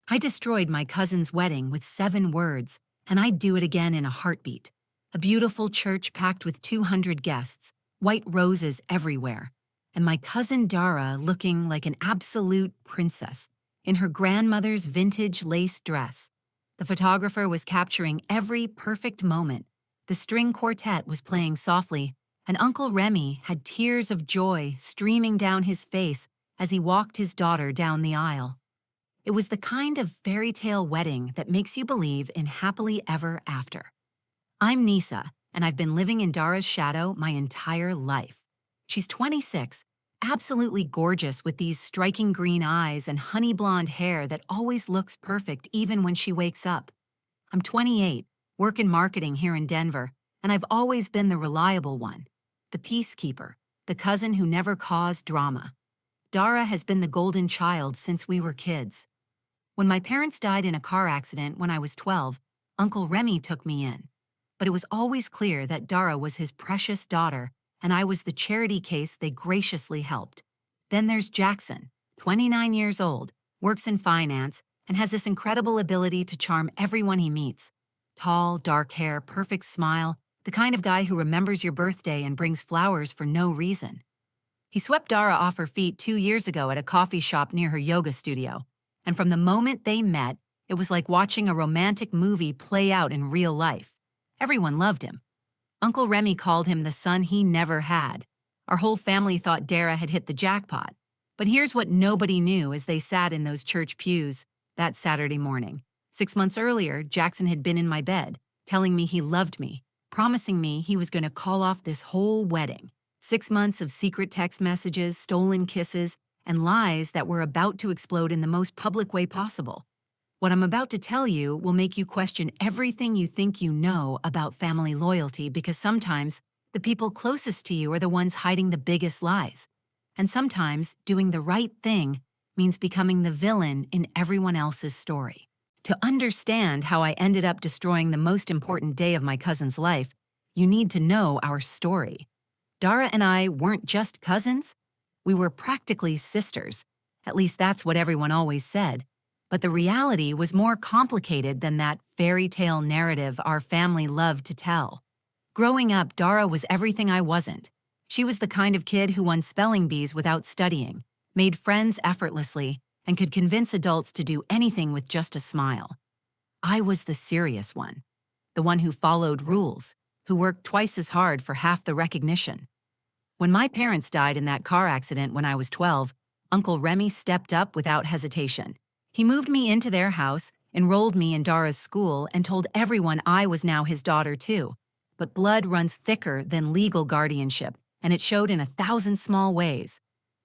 I destroyed my cousin's wedding with 7 words, and I'd do it again in a heartbeat. A beautiful church packed with 200 guests, white roses everywhere, and my cousin Dara looking like an absolute princess in her grandmother's vintage lace dress. The photographer was capturing every perfect moment. The string quartet was playing softly, and Uncle Remy had tears of joy streaming down his face as he walked his daughter down the aisle. It was the kind of fairy tale wedding that makes you believe in happily ever after. I'm Nisa, and I've been living in Dara's shadow my entire life. She's 26, absolutely gorgeous with these striking green eyes and honey blonde hair that always looks perfect even when she wakes up. I'm 28, work in marketing here in Denver, and I've always been the reliable one, the peacekeeper, the cousin who never caused drama. Dara has been the golden child since we were kids. When my parents died in a car accident when I was 12, Uncle Remy took me in. But it was always clear that Dara was his precious daughter, and I was the charity case they graciously helped. Then there's Jackson, 29 years old, works in finance, and has this incredible ability to charm everyone he meets. Tall, dark hair, perfect smile, the kind of guy who remembers your birthday and brings flowers for no reason. He swept Dara off her feet 2 years ago at a coffee shop near her yoga studio. And from the moment they met, it was like watching a romantic movie play out in real life. Everyone loved him. Uncle Remy called him the son he never had. Our whole family thought Dara had hit the jackpot. But here's what nobody knew as they sat in those church pews that Saturday morning. 6 months earlier, Jackson had been in my bed, telling me he loved me, promising me he was going to call off this whole wedding. 6 months of secret text messages, stolen kisses, and lies that were about to explode in the most public way possible. What I'm about to tell you will make you question everything you think you know about family loyalty, because sometimes the people closest to you are the ones hiding the biggest lies. And sometimes doing the right thing means becoming the villain in everyone else's story. To understand how I ended up destroying the most important day of my cousin's life, you need to know our story. Dara and I weren't just cousins. We were practically sisters. At least that's what everyone always said. But the reality was more complicated than that fairy tale narrative our family loved to tell. Growing up, Dara was everything I wasn't. She was the kind of kid who won spelling bees without studying, made friends effortlessly, and could convince adults to do anything with just a smile. I was the serious one, the one who followed rules, who worked twice as hard for half the recognition. When my parents died in that car accident when I was 12, Uncle Remy stepped up without hesitation. He moved me into their house, enrolled me in Dara's school, and told everyone I was now his daughter too. But blood runs thicker than legal guardianship, and it showed in 1,000 small ways.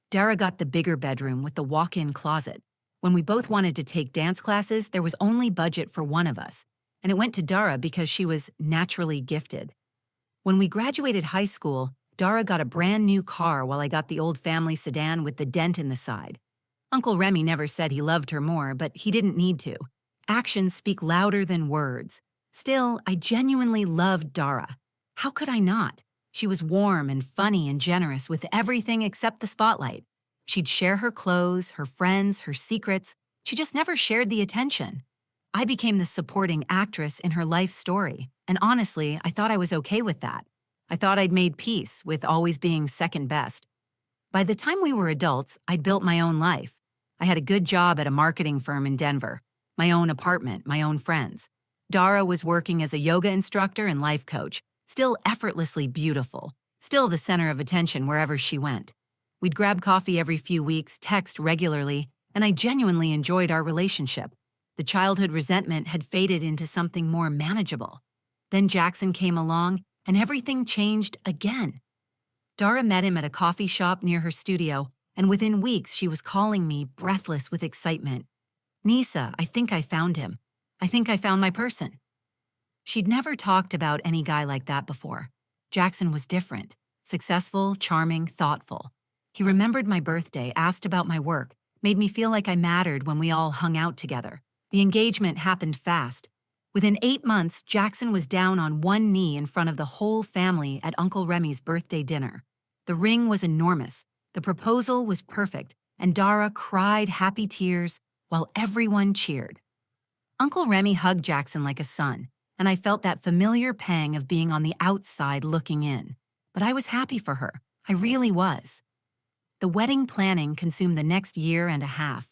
Dara got the bigger bedroom with the walk-in closet. When we both wanted to take dance classes, there was only budget for one of us, and it went to Dara because she was naturally gifted. When we graduated high school, Dara got a brand new car while I got the old family sedan with the dent in the side. Uncle Remy never said he loved her more, but he didn't need to. Actions speak louder than words. Still, I genuinely loved Dara. How could I not? She was warm and funny and generous with everything except the spotlight. She'd share her clothes, her friends, her secrets. She just never shared the attention. I became the supporting actress in her life story, and honestly, I thought I was okay with that. I thought I'd made peace with always being second best. By the time we were adults, I'd built my own life. I had a good job at a marketing firm in Denver, my own apartment, my own friends. Dara was working as a yoga instructor and life coach, still effortlessly beautiful, still the center of attention wherever she went. We'd grab coffee every few weeks, text regularly, and I genuinely enjoyed our relationship. The childhood resentment had faded into something more manageable. Then Jackson came along, and everything changed again. Dara met him at a coffee shop near her studio, and within weeks she was calling me, breathless with excitement. "Nisa, I think I found him. I think I found my person." She'd never talked about any guy like that before. Jackson was different, successful, charming, thoughtful. He remembered my birthday, asked about my work, made me feel like I mattered when we all hung out together. The engagement happened fast. Within 8 months, Jackson was down on one knee in front of the whole family at Uncle Remy's birthday dinner. The ring was enormous, the proposal was perfect, and Dara cried happy tears, while everyone cheered. Uncle Remy hugged Jackson like a son, and I felt that familiar pang of being on the outside looking in. But I was happy for her. I really was. The wedding planning consumed the next year and a half.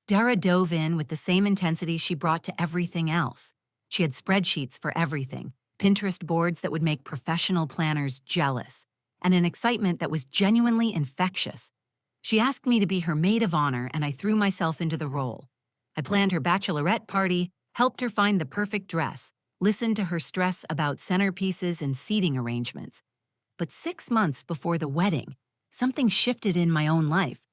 Dara dove in with the same intensity she brought to everything else. She had spreadsheets for everything, Pinterest boards that would make professional planners jealous, and an excitement that was genuinely infectious. She asked me to be her maid of honor, and I threw myself into the role. I planned her bachelorette party, helped her find the perfect dress, listened to her stress about centerpieces and seating arrangements. But 6 months before the wedding, something shifted in my own life.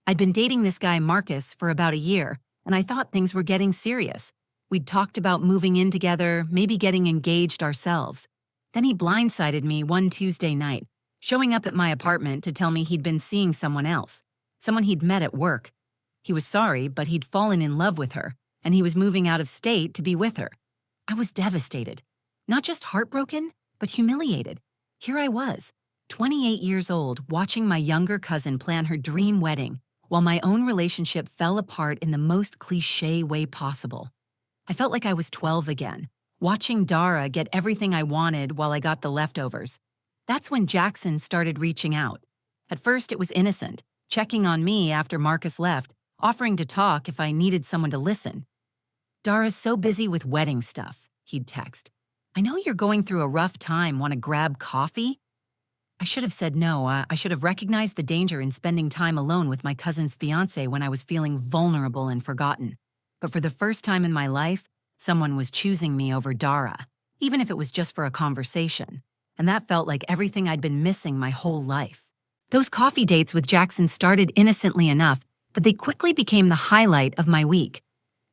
I'd been dating this guy, Marcus, for about a year, and I thought things were getting serious. We'd talked about moving in together, maybe getting engaged ourselves. Then he blindsided me one Tuesday night, showing up at my apartment to tell me he'd been seeing someone else, someone he'd met at work. He was sorry, but he'd fallen in love with her, and he was moving out of state to be with her. I was devastated. Not just heartbroken, but humiliated. Here I was, 28 years old, watching my younger cousin plan her dream wedding, while my own relationship fell apart in the most cliché way possible. I felt like I was 12 again, watching Dara get everything I wanted while I got the leftovers. That's when Jackson started reaching out. At first, it was innocent, checking on me after Marcus left, offering to talk if I needed someone to listen. "Dara's so busy with wedding stuff," he'd text. "I know you're going through a rough time. Want to grab coffee?" I should have said no. I should have recognized the danger in spending time alone with my cousin's fiancé when I was feeling vulnerable and forgotten. But for the first time in my life, someone was choosing me over Dara, even if it was just for a conversation. And that felt like everything I'd been missing my whole life. Those coffee dates with Jackson started innocently enough, but they quickly became the highlight of my week.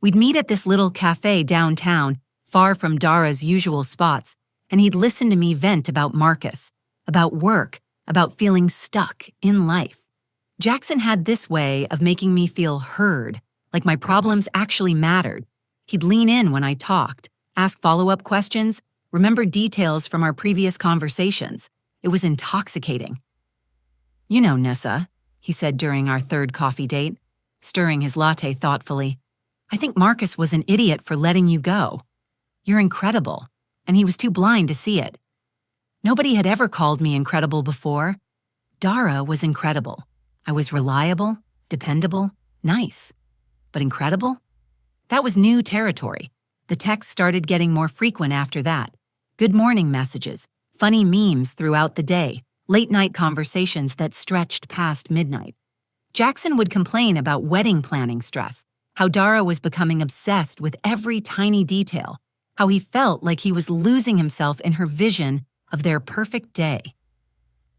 We'd meet at this little cafe downtown, far from Dara's usual spots, and he'd listen to me vent about Marcus, about work, about feeling stuck in life. Jackson had this way of making me feel heard, like my problems actually mattered. He'd lean in when I talked, ask follow-up questions, remember details from our previous conversations. It was intoxicating. "You know, Nessa," he said during our third coffee date, stirring his latte thoughtfully, "I think Marcus was an idiot for letting you go. You're incredible, and he was too blind to see it. Nobody had ever called me incredible before. Dara was incredible. I was reliable, dependable, nice. But incredible? That was new territory. The texts started getting more frequent after that. Good morning messages, funny memes throughout the day, late-night conversations that stretched past midnight. Jackson would complain about wedding planning stress, how Dara was becoming obsessed with every tiny detail, how he felt like he was losing himself in her vision of their perfect day.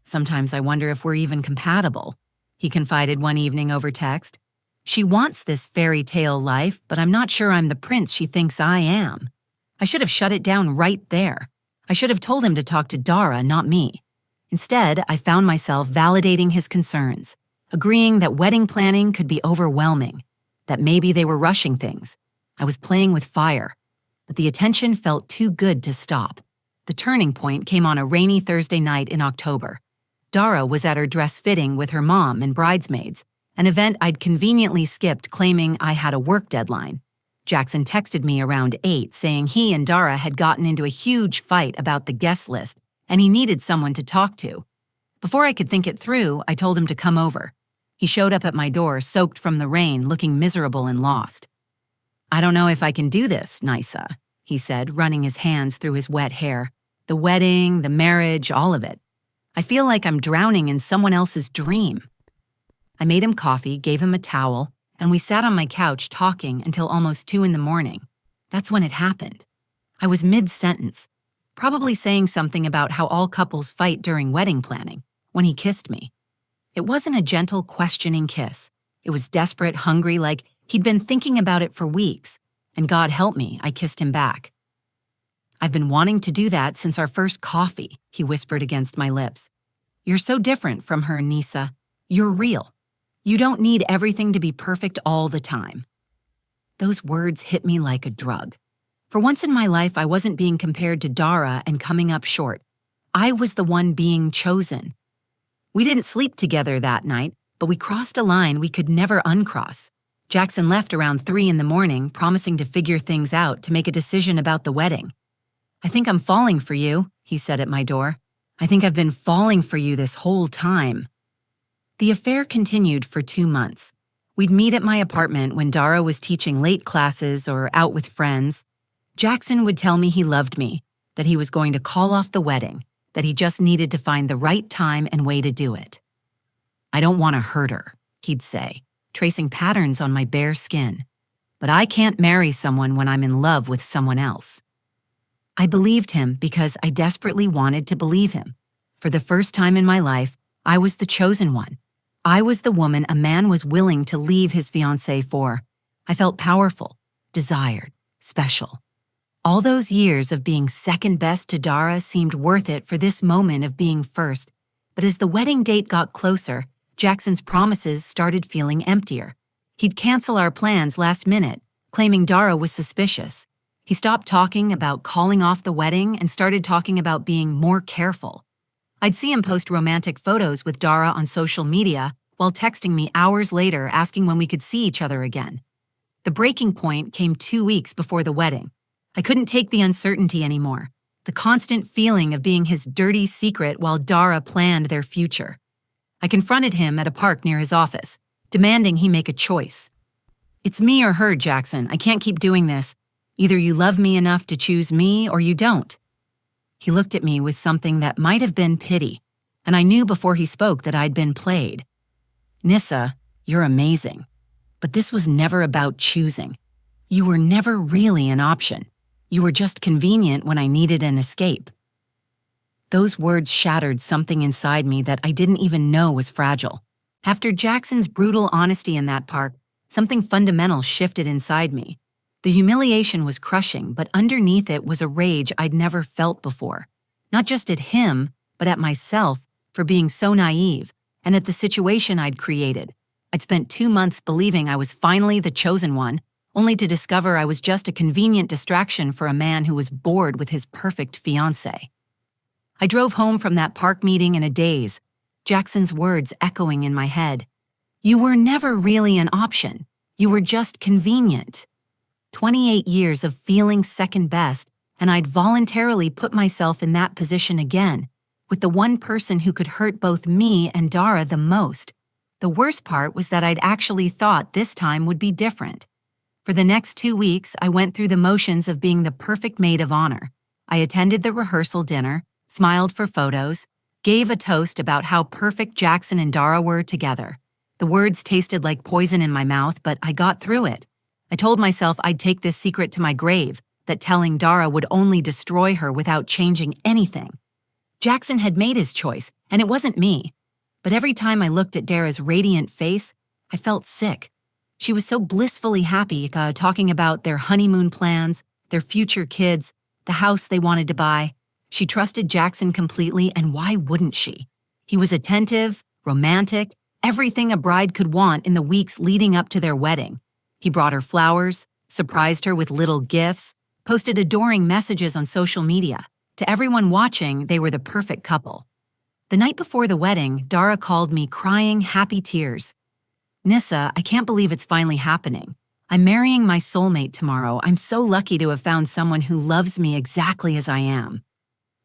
"Sometimes I wonder if we're even compatible," he confided one evening over text. "She wants this fairy tale life, but I'm not sure I'm the prince she thinks I am." I should have shut it down right there. I should have told him to talk to Dara, not me. Instead, I found myself validating his concerns, agreeing that wedding planning could be overwhelming, that maybe they were rushing things. I was playing with fire, but the attention felt too good to stop. The turning point came on a rainy Thursday night in October. Dara was at her dress fitting with her mom and bridesmaids, an event I'd conveniently skipped claiming I had a work deadline. Jackson texted me around 8 saying he and Dara had gotten into a huge fight about the guest list and he needed someone to talk to. Before I could think it through, I told him to come over. He showed up at my door, soaked from the rain, looking miserable and lost. "I don't know if I can do this, Nysa," he said, running his hands through his wet hair. "The wedding, the marriage, all of it. I feel like I'm drowning in someone else's dream." I made him coffee, gave him a towel, and we sat on my couch talking until almost 2 in the morning. That's when it happened. I was mid-sentence, probably saying something about how all couples fight during wedding planning, when he kissed me. It wasn't a gentle, questioning kiss. It was desperate, hungry, like he'd been thinking about it for weeks, and God help me, I kissed him back. "I've been wanting to do that since our first coffee," he whispered against my lips. "You're so different from her, Nisa. You're real. You don't need everything to be perfect all the time." Those words hit me like a drug. For once in my life, I wasn't being compared to Dara and coming up short. I was the one being chosen. We didn't sleep together that night, but we crossed a line we could never uncross. Jackson left around 3 in the morning, promising to figure things out to make a decision about the wedding. "I think I'm falling for you," he said at my door. "I think I've been falling for you this whole time." The affair continued for 2 months. We'd meet at my apartment when Dara was teaching late classes or out with friends. Jackson would tell me he loved me, that he was going to call off the wedding, that he just needed to find the right time and way to do it. "I don't want to hurt her," he'd say, tracing patterns on my bare skin. "But I can't marry someone when I'm in love with someone else." I believed him because I desperately wanted to believe him. For the first time in my life, I was the chosen one. I was the woman a man was willing to leave his fiancée for. I felt powerful, desired, special. All those years of being second best to Dara seemed worth it for this moment of being first. But as the wedding date got closer, Jackson's promises started feeling emptier. He'd cancel our plans last minute, claiming Dara was suspicious. He stopped talking about calling off the wedding and started talking about being more careful. I'd see him post romantic photos with Dara on social media while texting me hours later asking when we could see each other again. The breaking point came 2 weeks before the wedding. I couldn't take the uncertainty anymore, the constant feeling of being his dirty secret while Dara planned their future. I confronted him at a park near his office, demanding he make a choice. "It's me or her, Jackson. I can't keep doing this. Either you love me enough to choose me or you don't." He looked at me with something that might have been pity, and I knew before he spoke that I'd been played. "Nissa, you're amazing. But this was never about choosing. You were never really an option. You were just convenient when I needed an escape." Those words shattered something inside me that I didn't even know was fragile. After Jackson's brutal honesty in that park, something fundamental shifted inside me. The humiliation was crushing, but underneath it was a rage I'd never felt before. Not just at him, but at myself for being so naive, and at the situation I'd created. I'd spent 2 months believing I was finally the chosen one, only to discover I was just a convenient distraction for a man who was bored with his perfect fiancée. I drove home from that park meeting in a daze, Jackson's words echoing in my head. "You were never really an option. You were just convenient." 28 years of feeling second best, and I'd voluntarily put myself in that position again, with the one person who could hurt both me and Dara the most. The worst part was that I'd actually thought this time would be different. For the next 2 weeks, I went through the motions of being the perfect maid of honor. I attended the rehearsal dinner, smiled for photos, gave a toast about how perfect Jackson and Dara were together. The words tasted like poison in my mouth, but I got through it. I told myself I'd take this secret to my grave, that telling Dara would only destroy her without changing anything. Jackson had made his choice, and it wasn't me. But every time I looked at Dara's radiant face, I felt sick. She was so blissfully happy, talking about their honeymoon plans, their future kids, the house they wanted to buy. She trusted Jackson completely, and why wouldn't she? He was attentive, romantic, everything a bride could want in the weeks leading up to their wedding. He brought her flowers, surprised her with little gifts, posted adoring messages on social media. To everyone watching, they were the perfect couple. The night before the wedding, Dara called me crying happy tears. "Nissa, I can't believe it's finally happening. I'm marrying my soulmate tomorrow. I'm so lucky to have found someone who loves me exactly as I am."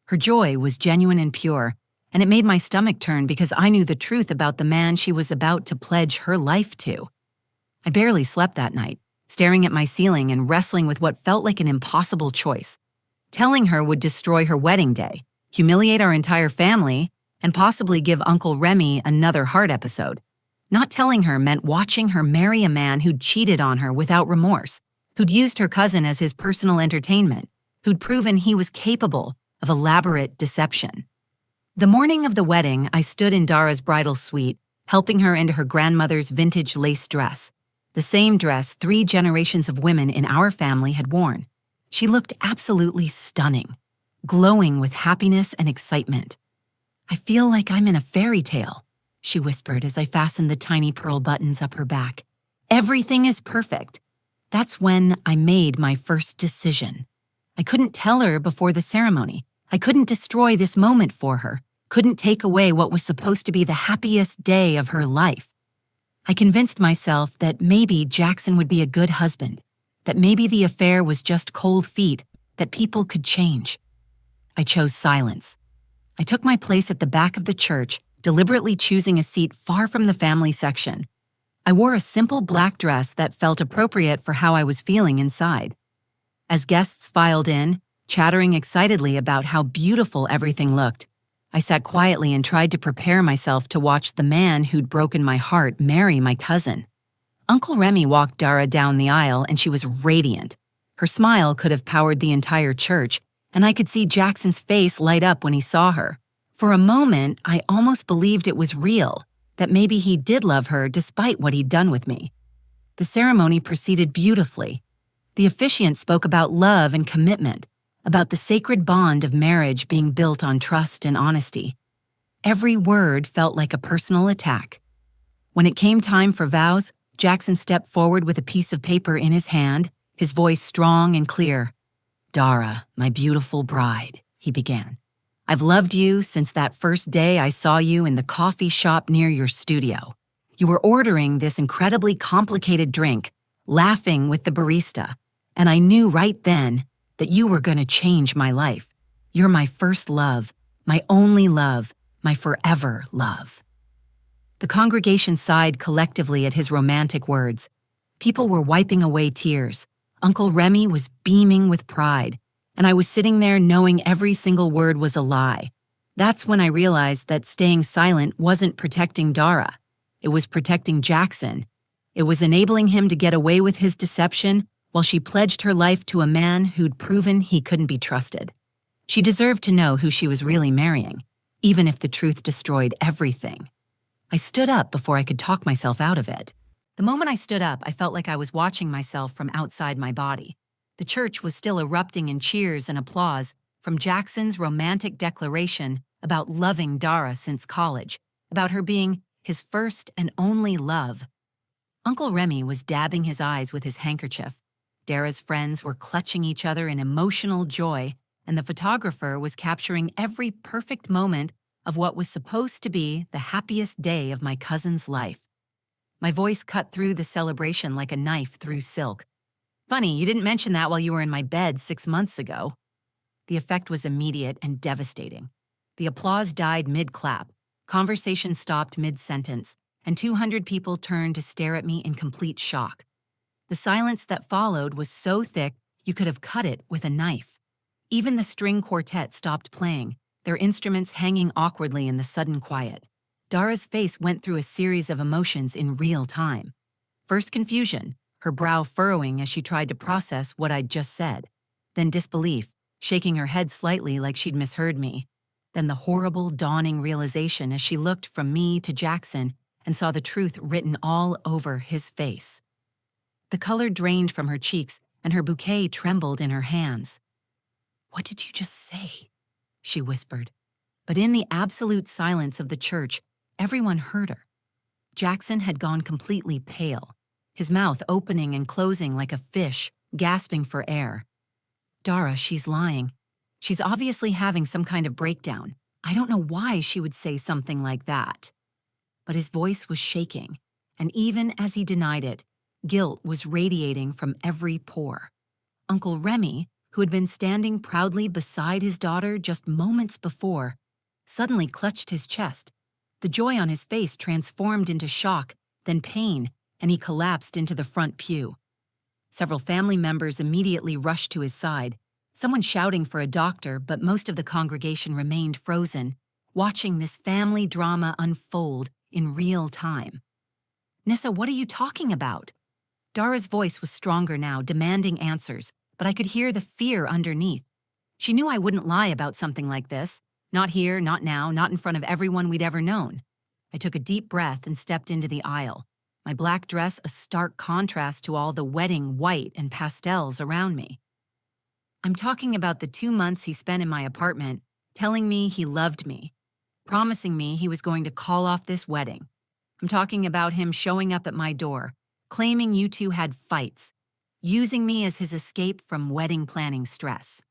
Her joy was genuine and pure, and it made my stomach turn because I knew the truth about the man she was about to pledge her life to. I barely slept that night, staring at my ceiling and wrestling with what felt like an impossible choice. Telling her would destroy her wedding day, humiliate our entire family, and possibly give Uncle Remy another heart episode. Not telling her meant watching her marry a man who'd cheated on her without remorse, who'd used her cousin as his personal entertainment, who'd proven he was capable of elaborate deception. The morning of the wedding, I stood in Dara's bridal suite, helping her into her grandmother's vintage lace dress, the same dress 3 generations of women in our family had worn. She looked absolutely stunning, glowing with happiness and excitement. "I feel like I'm in a fairy tale," she whispered as I fastened the tiny pearl buttons up her back. "Everything is perfect." That's when I made my first decision. I couldn't tell her before the ceremony. I couldn't destroy this moment for her, couldn't take away what was supposed to be the happiest day of her life. I convinced myself that maybe Jackson would be a good husband, that maybe the affair was just cold feet, that people could change. I chose silence. I took my place at the back of the church, deliberately choosing a seat far from the family section. I wore a simple black dress that felt appropriate for how I was feeling inside. As guests filed in, chattering excitedly about how beautiful everything looked, I sat quietly and tried to prepare myself to watch the man who'd broken my heart marry my cousin. Uncle Remy walked Dara down the aisle and she was radiant. Her smile could have powered the entire church, and I could see Jackson's face light up when he saw her. For a moment, I almost believed it was real, that maybe he did love her despite what he'd done with me. The ceremony proceeded beautifully. The officiant spoke about love and commitment, about the sacred bond of marriage being built on trust and honesty. Every word felt like a personal attack. When it came time for vows, Jackson stepped forward with a piece of paper in his hand, his voice strong and clear. "Dara, my beautiful bride," he began. "I've loved you since that first day I saw you in the coffee shop near your studio. You were ordering this incredibly complicated drink, laughing with the barista, and I knew right then that you were going to change my life. You're my first love, my only love, my forever love." The congregation sighed collectively at his romantic words. People were wiping away tears. Uncle Remy was beaming with pride, and I was sitting there knowing every single word was a lie. That's when I realized that staying silent wasn't protecting Dara. It was protecting Jackson. It was enabling him to get away with his deception while she pledged her life to a man who'd proven he couldn't be trusted. She deserved to know who she was really marrying, even if the truth destroyed everything. I stood up before I could talk myself out of it. The moment I stood up, I felt like I was watching myself from outside my body. The church was still erupting in cheers and applause from Jackson's romantic declaration about loving Dara since college, about her being his first and only love. Uncle Remy was dabbing his eyes with his handkerchief. Dara's friends were clutching each other in emotional joy, and the photographer was capturing every perfect moment of what was supposed to be the happiest day of my cousin's life. My voice cut through the celebration like a knife through silk. "Funny, you didn't mention that while you were in my bed 6 months ago." The effect was immediate and devastating. The applause died mid-clap, conversation stopped mid-sentence, and 200 people turned to stare at me in complete shock. The silence that followed was so thick you could have cut it with a knife. Even the string quartet stopped playing, their instruments hanging awkwardly in the sudden quiet. Dara's face went through a series of emotions in real time. First confusion, her brow furrowing as she tried to process what I'd just said. Then disbelief, shaking her head slightly like she'd misheard me. Then the horrible, dawning realization as she looked from me to Jackson and saw the truth written all over his face. The color drained from her cheeks and her bouquet trembled in her hands. "What did you just say?" she whispered. But in the absolute silence of the church, everyone heard her. Jackson had gone completely pale, his mouth opening and closing like a fish, gasping for air. "Dara, she's lying. She's obviously having some kind of breakdown. I don't know why she would say something like that." But his voice was shaking, and even as he denied it, guilt was radiating from every pore. Uncle Remy, who had been standing proudly beside his daughter just moments before, suddenly clutched his chest. The joy on his face transformed into shock, then pain, and he collapsed into the front pew. Several family members immediately rushed to his side, someone shouting for a doctor, but most of the congregation remained frozen, watching this family drama unfold in real time. "Nissa, what are you talking about?" Dara's voice was stronger now, demanding answers, but I could hear the fear underneath. She knew I wouldn't lie about something like this. Not here, not now, not in front of everyone we'd ever known. I took a deep breath and stepped into the aisle, my black dress a stark contrast to all the wedding white and pastels around me. "I'm talking about the 2 months he spent in my apartment, telling me he loved me, promising me he was going to call off this wedding. I'm talking about him showing up at my door, claiming you two had fights, using me as his escape from wedding planning stress."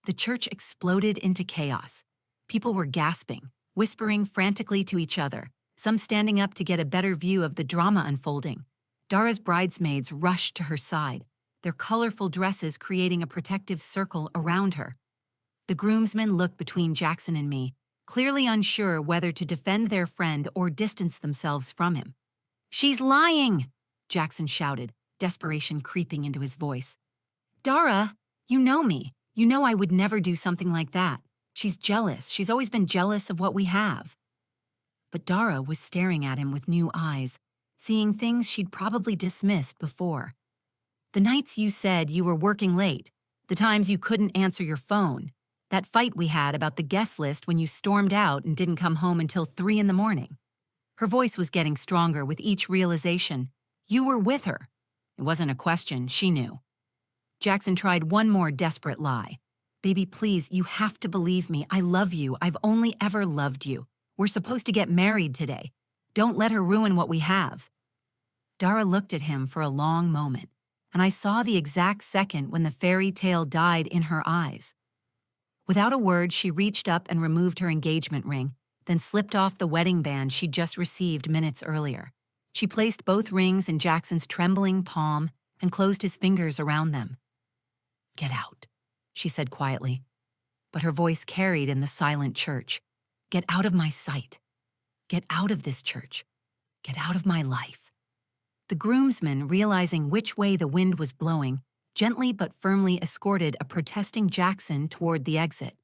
The church exploded into chaos. People were gasping, whispering frantically to each other, some standing up to get a better view of the drama unfolding. Dara's bridesmaids rushed to her side, their colorful dresses creating a protective circle around her. The groomsmen looked between Jackson and me, clearly unsure whether to defend their friend or distance themselves from him. "She's lying!" Jackson shouted, desperation creeping into his voice. "Dara, you know me. You know I would never do something like that. She's jealous. She's always been jealous of what we have." But Dara was staring at him with new eyes, seeing things she'd probably dismissed before. "The nights you said you were working late, the times you couldn't answer your phone, that fight we had about the guest list when you stormed out and didn't come home until 3 in the morning." Her voice was getting stronger with each realization. You were with her. It wasn't a question, she knew. Jackson tried one more desperate lie. "Baby, please, you have to believe me. I love you. I've only ever loved you. We're supposed to get married today. Don't let her ruin what we have." Dara looked at him for a long moment, and I saw the exact second when the fairy tale died in her eyes. Without a word, she reached up and removed her engagement ring, then slipped off the wedding band she'd just received minutes earlier. She placed both rings in Jackson's trembling palm and closed his fingers around them. "Get out," she said quietly, but her voice carried in the silent church. "Get out of my sight. Get out of this church. Get out of my life." The groomsmen, realizing which way the wind was blowing, gently but firmly escorted a protesting Jackson toward the exit.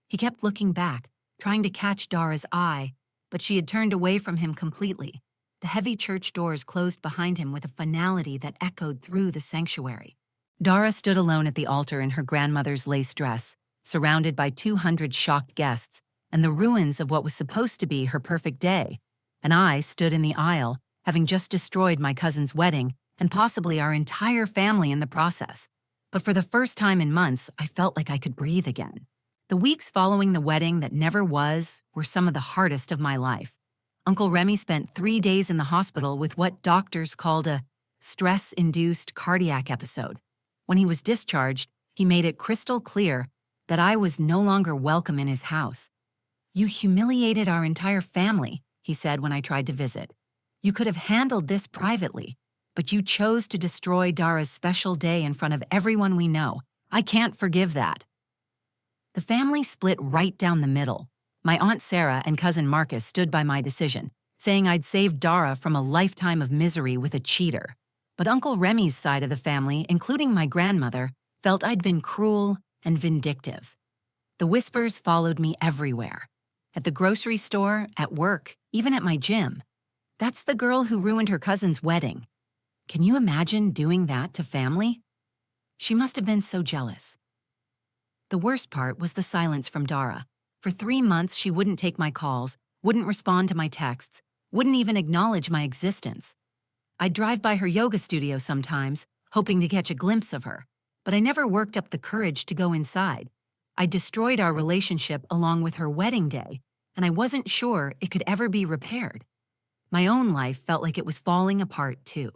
He kept looking back, trying to catch Dara's eye, but she had turned away from him completely. The heavy church doors closed behind him with a finality that echoed through the sanctuary. Dara stood alone at the altar in her grandmother's lace dress, surrounded by 200 shocked guests and the ruins of what was supposed to be her perfect day. And I stood in the aisle, having just destroyed my cousin's wedding and possibly our entire family in the process. But for the first time in months, I felt like I could breathe again. The weeks following the wedding that never was were some of the hardest of my life. Uncle Remy spent 3 days in the hospital with what doctors called a stress-induced cardiac episode. When he was discharged, he made it crystal clear that I was no longer welcome in his house. "You humiliated our entire family," he said when I tried to visit. "You could have handled this privately, but you chose to destroy Dara's special day in front of everyone we know. I can't forgive that." The family split right down the middle. My Aunt Sarah and cousin Marcus stood by my decision, saying I'd saved Dara from a lifetime of misery with a cheater. But Uncle Remy's side of the family, including my grandmother, felt I'd been cruel and vindictive. The whispers followed me everywhere. At the grocery store, at work, even at my gym. "That's the girl who ruined her cousin's wedding. Can you imagine doing that to family?" She must have been so jealous. The worst part was the silence from Dara. For 3 months, she wouldn't take my calls, wouldn't respond to my texts, wouldn't even acknowledge my existence. I'd drive by her yoga studio sometimes, hoping to catch a glimpse of her, but I never worked up the courage to go inside. I destroyed our relationship along with her wedding day, and I wasn't sure it could ever be repaired. My own life felt like it was falling apart too.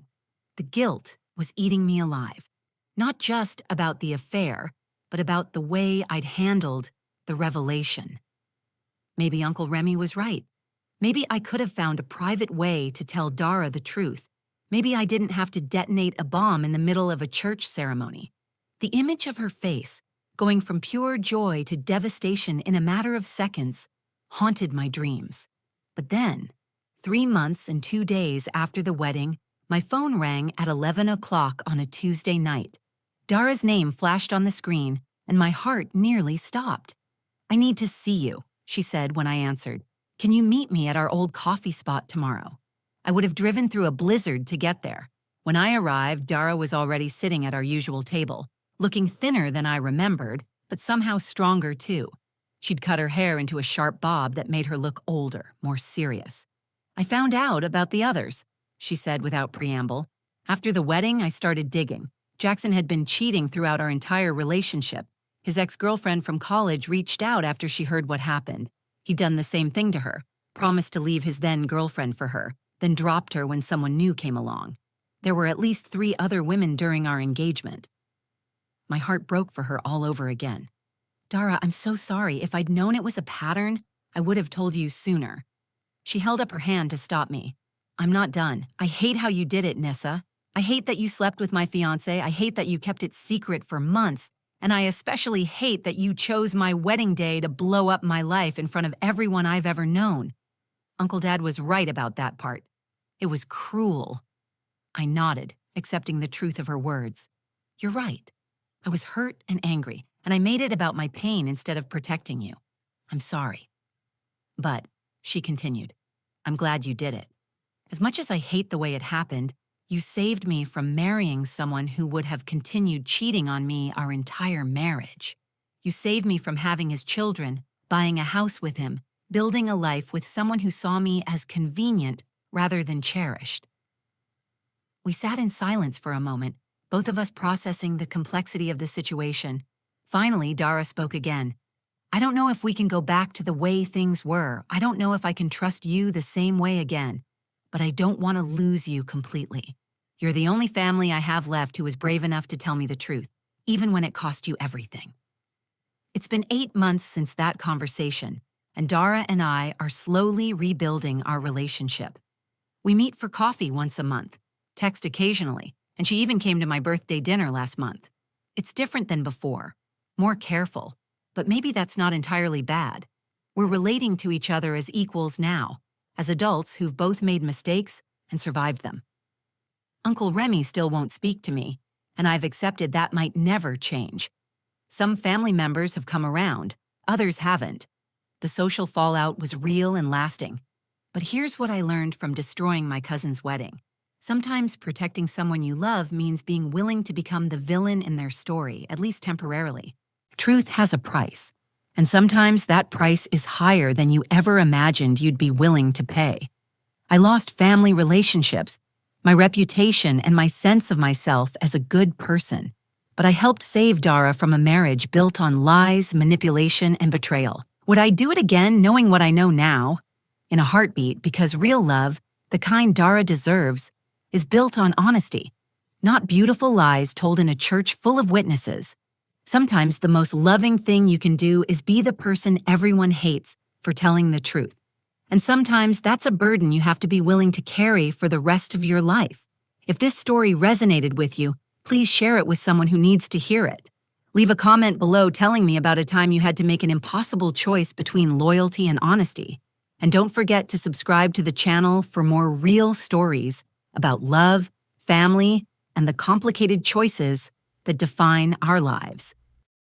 The guilt was eating me alive, not just about the affair, but about the way I'd handled the revelation. Maybe Uncle Remy was right. Maybe I could have found a private way to tell Dara the truth. Maybe I didn't have to detonate a bomb in the middle of a church ceremony. The image of her face, going from pure joy to devastation in a matter of seconds, haunted my dreams. But then, 3 months and 2 days after the wedding, my phone rang at 11 o'clock on a Tuesday night. Dara's name flashed on the screen, and my heart nearly stopped. "I need to see you," she said when I answered. "Can you meet me at our old coffee spot tomorrow?" I would have driven through a blizzard to get there. When I arrived, Dara was already sitting at our usual table, looking thinner than I remembered, but somehow stronger too. She'd cut her hair into a sharp bob that made her look older, more serious. "I found out about the others," she said without preamble. "After the wedding, I started digging. Jackson had been cheating throughout our entire relationship. His ex-girlfriend from college reached out after she heard what happened. He'd done the same thing to her, promised to leave his then-girlfriend for her, then dropped her when someone new came along. There were at least 3 other women during our engagement." My heart broke for her all over again. "Dara, I'm so sorry. If I'd known it was a pattern, I would have told you sooner." She held up her hand to stop me. I'm not done. I hate how you did it, Nissa. I hate that you slept with my fiancé. I hate that you kept it secret for months. And I especially hate that you chose my wedding day to blow up my life in front of everyone I've ever known. Uncle Dad was right about that part. It was cruel. I nodded, accepting the truth of her words. You're right. I was hurt and angry, and I made it about my pain instead of protecting you. I'm sorry. But, she continued, I'm glad you did it. As much as I hate the way it happened, you saved me from marrying someone who would have continued cheating on me our entire marriage. You saved me from having his children, buying a house with him, building a life with someone who saw me as convenient rather than cherished. We sat in silence for a moment, both of us processing the complexity of the situation. Finally, Dara spoke again. I don't know if we can go back to the way things were. I don't know if I can trust you the same way again. But I don't want to lose you completely. You're the only family I have left who is brave enough to tell me the truth, even when it cost you everything. It's been 8 months since that conversation, and Dara and I are slowly rebuilding our relationship. We meet for coffee once a month, text occasionally, and she even came to my birthday dinner last month. It's different than before, more careful, but maybe that's not entirely bad. We're relating to each other as equals now, as adults who've both made mistakes and survived them. Uncle Remy still won't speak to me, and I've accepted that might never change. Some family members have come around, others haven't. The social fallout was real and lasting. But here's what I learned from destroying my cousin's wedding. Sometimes protecting someone you love means being willing to become the villain in their story, at least temporarily. Truth has a price. And sometimes that price is higher than you ever imagined you'd be willing to pay. I lost family relationships, my reputation, and my sense of myself as a good person. But I helped save Dara from a marriage built on lies, manipulation, and betrayal. Would I do it again knowing what I know now? In a heartbeat, because real love, the kind Dara deserves, is built on honesty, not beautiful lies told in a church full of witnesses. Sometimes the most loving thing you can do is be the person everyone hates for telling the truth. And sometimes that's a burden you have to be willing to carry for the rest of your life. If this story resonated with you, please share it with someone who needs to hear it. Leave a comment below telling me about a time you had to make an impossible choice between loyalty and honesty. And don't forget to subscribe to the channel for more real stories about love, family, and the complicated choices that define our lives.